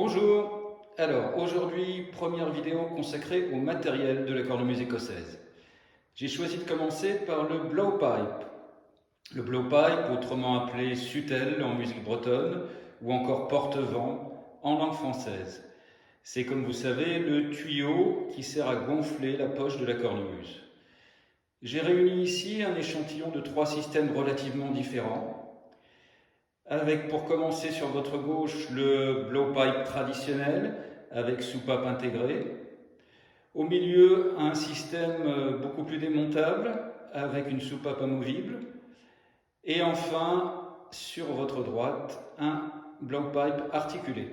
Bonjour, alors aujourd'hui première vidéo consacrée au matériel de la cornemuse écossaise. J'ai choisi de commencer par le blowpipe. Le blowpipe, autrement appelé sutel en musique bretonne ou encore porte-vent en langue française. C'est, comme vous savez, le tuyau qui sert à gonfler la poche de la cornemuse. J'ai réuni ici un échantillon de 3 systèmes relativement différents, avec pour commencer sur votre gauche le blowpipe traditionnel avec soupape intégrée. Au milieu, un système beaucoup plus démontable avec une soupape amovible. Et enfin, sur votre droite, un blowpipe articulé.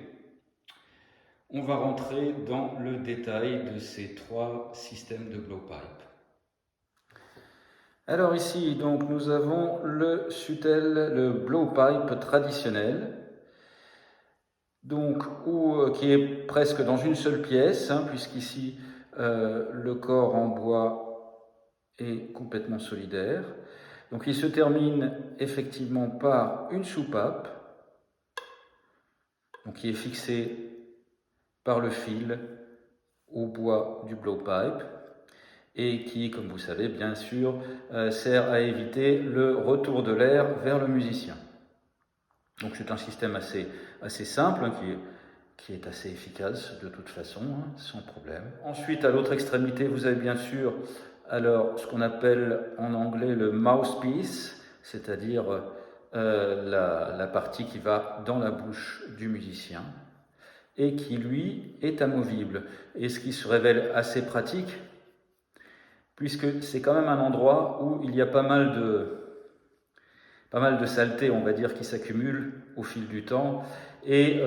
On va rentrer dans le détail de ces 3 systèmes de blowpipe. Alors ici, donc, nous avons le sutel, le blowpipe traditionnel, donc, qui est presque dans une seule pièce, puisqu'ici le corps en bois est complètement solidaire. Donc il se termine effectivement par une soupape, donc, qui est fixée par le fil au bois du blowpipe et qui, comme vous savez, bien sûr, sert à éviter le retour de l'air vers le musicien. Donc c'est un système assez simple, qui est assez efficace de toute façon, sans problème. Ensuite, à l'autre extrémité, vous avez bien sûr alors ce qu'on appelle en anglais le mouthpiece, c'est-à-dire la partie qui va dans la bouche du musicien et qui, lui, est amovible. Et ce qui se révèle assez pratique, puisque c'est quand même un endroit où il y a pas mal de saleté, on va dire, qui s'accumule au fil du temps. Et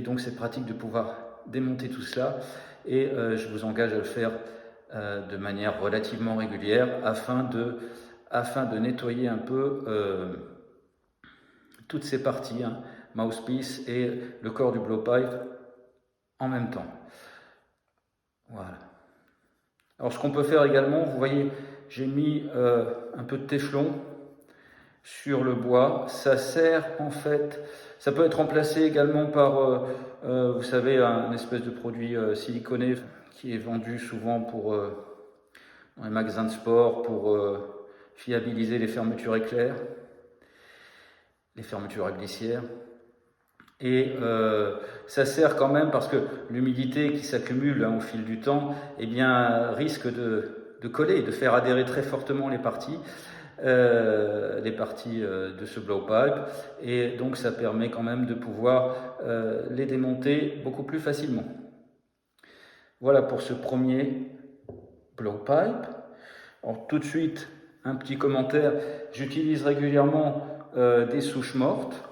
donc c'est pratique de pouvoir démonter tout cela. Et je vous engage à le faire de manière relativement régulière afin de nettoyer un peu toutes ces parties, mouthpiece et le corps du blowpipe en même temps. Voilà. Alors ce qu'on peut faire également, vous voyez, j'ai mis un peu de téflon sur le bois. Ça sert en fait, ça peut être remplacé également par, vous savez, un espèce de produit siliconé qui est vendu souvent dans les magasins de sport pour fiabiliser les fermetures éclairs, les fermetures à glissière. Et ça sert quand même parce que l'humidité qui s'accumule au fil du temps, eh bien, risque de coller, de faire adhérer très fortement les parties de ce blowpipe, et donc ça permet quand même de pouvoir les démonter beaucoup plus facilement. Voilà pour ce premier blowpipe. Alors tout de suite, un petit commentaire, j'utilise régulièrement des souches mortes,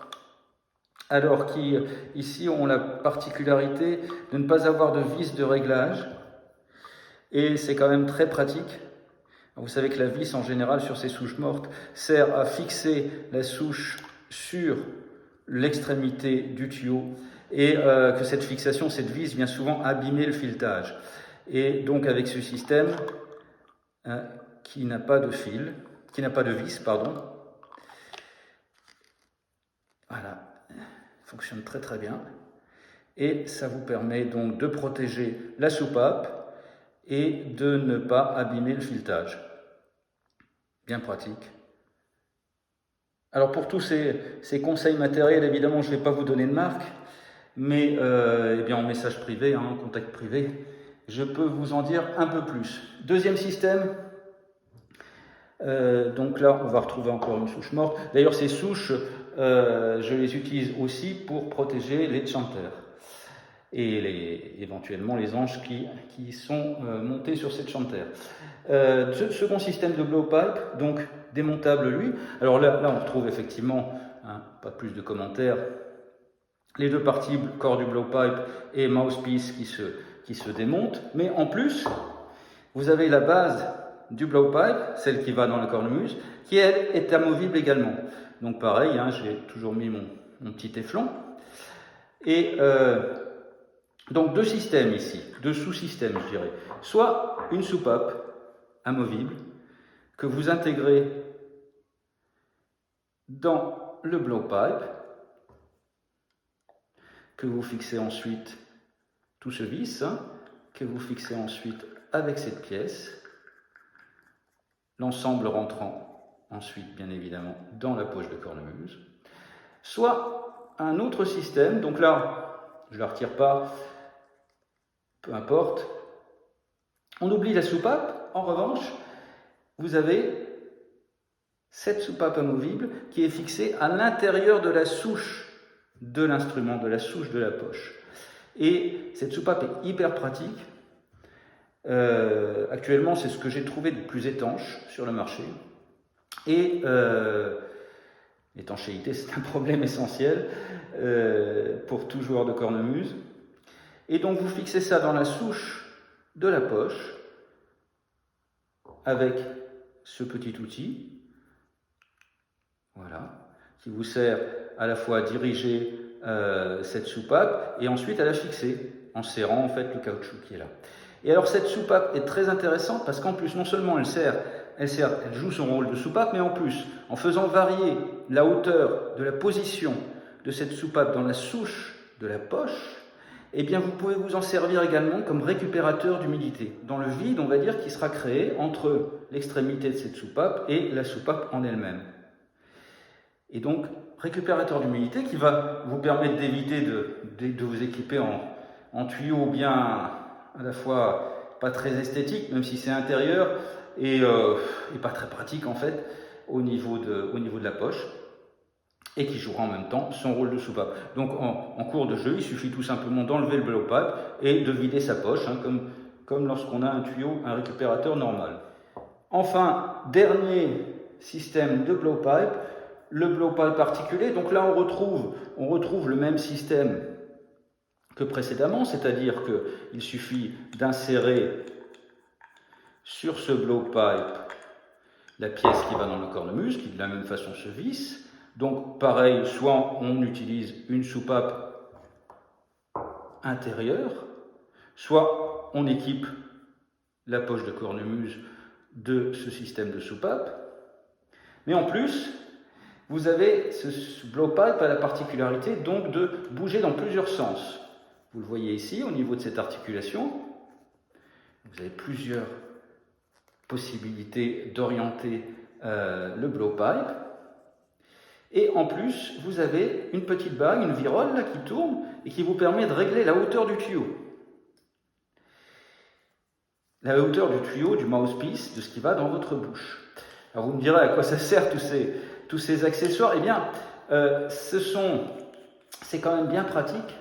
alors qui ici ont la particularité de ne pas avoir de vis de réglage, et c'est quand même très pratique. Vous savez que la vis, en général, sur ces souches mortes, sert à fixer la souche sur l'extrémité du tuyau, et que cette fixation, cette vis, vient souvent abîmer le filetage. Et donc avec ce système qui n'a pas de fil, qui n'a pas de vis, pardon, voilà, fonctionne très très bien. Et ça vous permet donc de protéger la soupape et de ne pas abîmer le filetage. Bien pratique. Alors pour tous ces conseils matériels, évidemment, je ne vais pas vous donner de marque, mais eh bien, en message privé, en contact privé, je peux vous en dire un peu plus. Deuxième système, donc là, on va retrouver encore une souche morte. D'ailleurs, ces souches, je les utilise aussi pour protéger les chanteurs et éventuellement les anges qui sont montés sur cette chanteur. Second système de blowpipe, donc démontable lui. Alors là on retrouve effectivement, pas plus de commentaires, les deux parties, corps du blowpipe et mouthpiece qui se démontent. Mais en plus, vous avez la base du blowpipe, celle qui va dans la cornemuse, qui elle est amovible également. Donc pareil, j'ai toujours mis mon petit téflon. Et donc deux systèmes ici, deux sous-systèmes je dirais. Soit une soupape amovible que vous intégrez dans le blowpipe, que vous fixez ensuite, tout ce vis, hein, que vous fixez ensuite avec cette pièce, l'ensemble rentrant ensuite, bien évidemment, dans la poche de cornemuse, soit un autre système, donc là, je ne la retire pas, peu importe. On oublie la soupape, en revanche, vous avez cette soupape amovible qui est fixée à l'intérieur de la souche de l'instrument, de la souche de la poche. Et cette soupape est hyper pratique. Actuellement, c'est ce que j'ai trouvé de plus étanche sur le marché. Et l'étanchéité, c'est un problème essentiel pour tout joueur de cornemuse. Et donc, vous fixez ça dans la souche de la poche avec ce petit outil, voilà, qui vous sert à la fois à diriger cette soupape et ensuite à la fixer en serrant en fait le caoutchouc qui est là. Et alors cette soupape est très intéressante parce qu'en plus non seulement elle joue son rôle de soupape, mais en plus en faisant varier la hauteur de la position de cette soupape dans la souche de la poche, eh bien vous pouvez vous en servir également comme récupérateur d'humidité dans le vide, on va dire, qui sera créé entre l'extrémité de cette soupape et la soupape en elle-même. Et donc récupérateur d'humidité qui va vous permettre d'éviter de vous équiper en tuyaux bien à la fois pas très esthétique, même si c'est intérieur, et pas très pratique en fait au niveau de la poche, et qui jouera en même temps son rôle de soupape. Donc en cours de jeu, il suffit tout simplement d'enlever le blowpipe et de vider sa poche, hein, comme lorsqu'on a un tuyau, un récupérateur normal. Enfin, dernier système de blowpipe, le blowpipe articulé. Donc là, on retrouve le même système que précédemment, c'est-à-dire qu'il suffit d'insérer sur ce blowpipe la pièce qui va dans le cornemuse, qui de la même façon se visse. Donc pareil, soit on utilise une soupape intérieure, soit on équipe la poche de cornemuse de ce système de soupape. Mais en plus, vous avez ce blowpipe a la particularité donc de bouger dans plusieurs sens. Vous le voyez ici au niveau de cette articulation. Vous avez plusieurs possibilités d'orienter le blowpipe. Et en plus, vous avez une petite bague, une virole là, qui tourne et qui vous permet de régler la hauteur du tuyau. La hauteur du tuyau, du mouthpiece, de ce qui va dans votre bouche. Alors vous me direz à quoi ça sert tous ces accessoires. Eh bien, c'est quand même bien pratique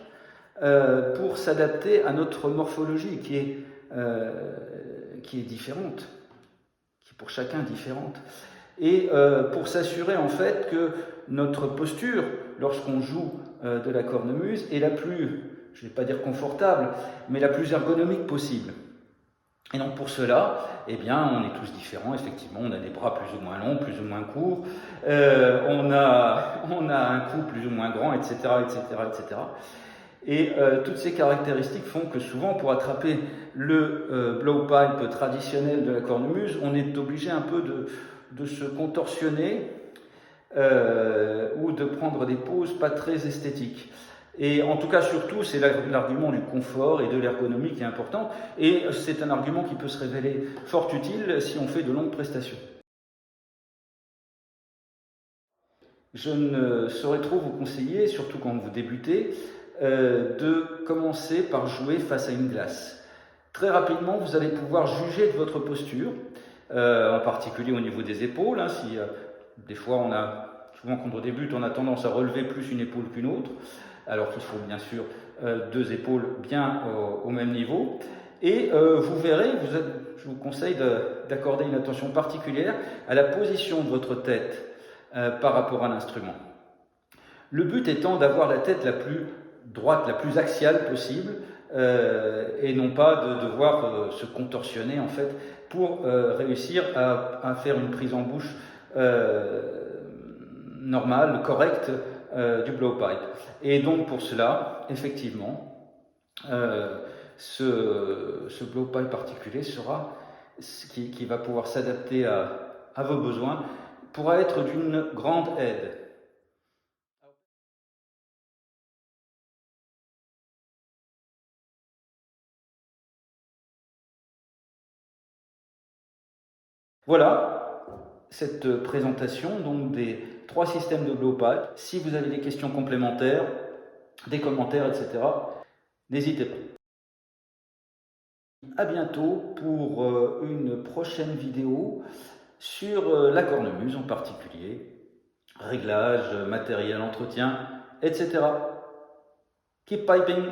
pour s'adapter à notre morphologie qui est différente, qui est pour chacun différente. Et pour s'assurer en fait que notre posture, lorsqu'on joue de la cornemuse, est la plus, je ne vais pas dire confortable, mais la plus ergonomique possible. Et donc pour cela, eh bien, on est tous différents, effectivement, on a des bras plus ou moins longs, plus ou moins courts, on a un cou plus ou moins grand, etc., etc., etc. Et toutes ces caractéristiques font que souvent, pour attraper le blowpipe traditionnel de la cornemuse, on est obligé un peu de se contorsionner ou de prendre des poses pas très esthétiques. Et en tout cas, surtout, c'est l'argument du confort et de l'ergonomie qui est important. Et c'est un argument qui peut se révéler fort utile si on fait de longues prestations. Je ne saurais trop vous conseiller, surtout quand vous débutez, de commencer par jouer face à une glace. Très rapidement, vous allez pouvoir juger de votre posture, en particulier au niveau des épaules. Hein, si des fois, souvent quand on débute, on a tendance à relever plus une épaule qu'une autre, alors qu'il faut bien sûr deux épaules bien au même niveau. Et vous verrez, je vous conseille d'accorder une attention particulière à la position de votre tête par rapport à l'instrument. Le but étant d'avoir la tête la plus droite, la plus axiale possible, et non pas de devoir se contorsionner en fait pour réussir à faire une prise en bouche normale, correcte du blowpipe. Et donc pour cela, effectivement, ce blowpipe articulé sera qui va pouvoir s'adapter à vos besoins, pourra être d'une grande aide. Voilà cette présentation donc des 3 systèmes de blowpipe. Si vous avez des questions complémentaires, des commentaires, etc., n'hésitez pas. À bientôt pour une prochaine vidéo sur la cornemuse en particulier, réglage, matériel, entretien, etc. Keep piping!